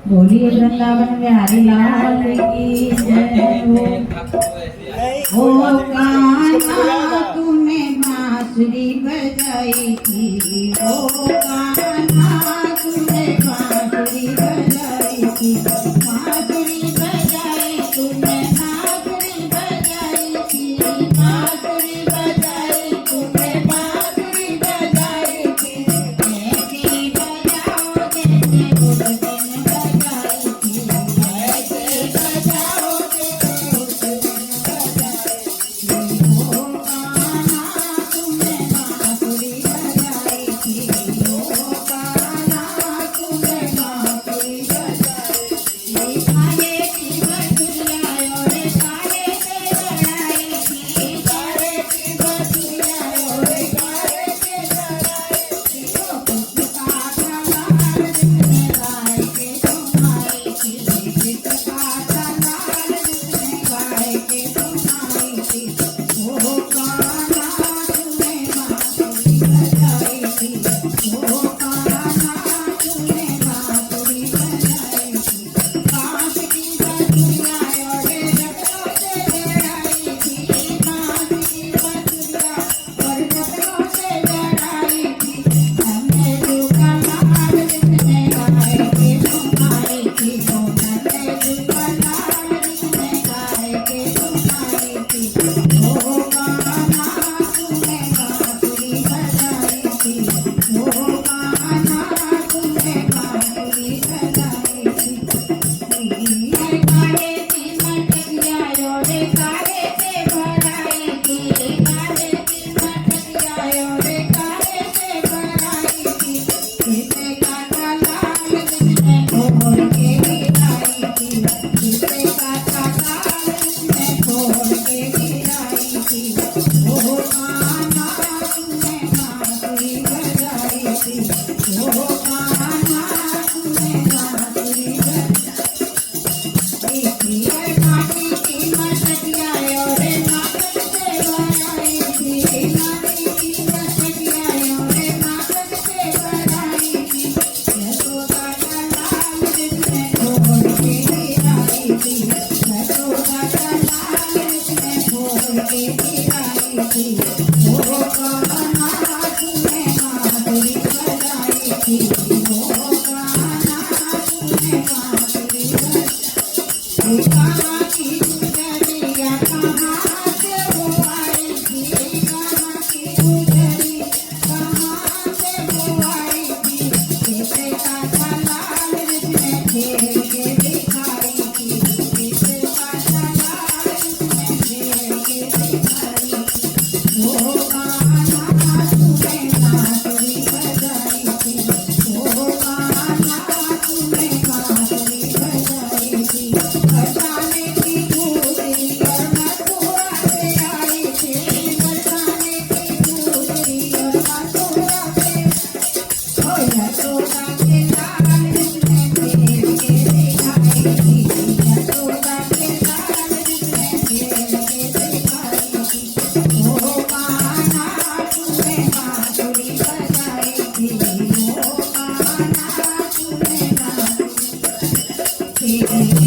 बोलिए वृंदावन बिहारी लाल की जय हो। ओ कान्हा तुम्हें बांसुरी बजाई थी, ओ कान्हा तुम्हें बांसुरी बजाई थी, बांसुरी बजाई तुम्हें बांसुरी बजाई थी, बांसुरी बजाई तुम्हें बांसुरी बजाई थी, ऐसी बजाओ जैसे उस दिन बजाई थी, ऐसे बजाओ जैसे उस दिन बजाई थी। ओ कान्हा तुम्हें बांसुरी बजाई थी, ओ कान्हा तुम्हें बांसुरी बजाई थी, काहे की बसुरिया रे काहे से लड़ाई थी, काहे की बसुरिया रे काहे से लड़ाई थी, ओ पुष्पा कलाल जिसने गाय के सुनाई थी, पुष्पा कलाल जिसने गाय के सुनाई थी। ओ कान्हा तुम्हें बांसुरी बजाई थी, ओ कान्हा तुम्हें बांसुरी बजाई थी, बांस की बसुरिया रे रत्नों से जड़ाई थी, बांस की बसुरिया और रत्नों से जड़ाई थी, हमने जो कलाल जिसने गाय के सुनाई थी, ओ हमने जो कलाल जिसने गाय के सुनाई थी। ओ कान्हा तुम्हें बांसुरी बजाई थी, ओ कान्हा तुम्हें बांसुरी बजाई थी। काहे की मटकिया रे काहे से भराई थी, काहे की मटकिया रे काहे से भराई थी, किसे का कलाल जिसने खोल के गिराई थी, किसे का कलाल जिसने खोल के गिराई थी। ओ कान्हा तुम्हें बांसुरी बजाई थी, ओ कान्हा तुम्हें बांसुरी बजाई थी, माटी की मटकिया रे माखन से भराई थी, माटी की मटकिया रे माखन से भराई थी, यशोदा कलाल जिसने खोल के गिराई थी, यशोदा कलाल जिसने खोल के गिराई थी। ओ कान्हा तुम्हें बांसुरी बजाई थी, ओ कान्हा तुम्हें बांसुरी बजाई थी, कहाँ की गुजरिया कहाँ से वो आई थी, कहाँ की गुजरिया कहाँ से वो आई थी, किसे का कलाल जिसने खेल के दिखाई थी, किसे का कलाल जिसने खेल के दिखाई थी। ओ कान्हा तुम्हें बांसुरी बजाई थी, ओ कान्हा तुम्हें बांसुरी बजाई थी, बरसाने की गुजरी और मथुरा से आई थी, बरसाने की गुजरी और मथुरा से, ओ यशोदा के लाल जिसने खेल के दिखाई थी, यशोदा के लाल जिसने खेल के दिखाई थी। ओ कान्हा तुम्हें बांसुरी बजाई थी, ओ कान्हा तुम्हें बांसुरी बजाई थी।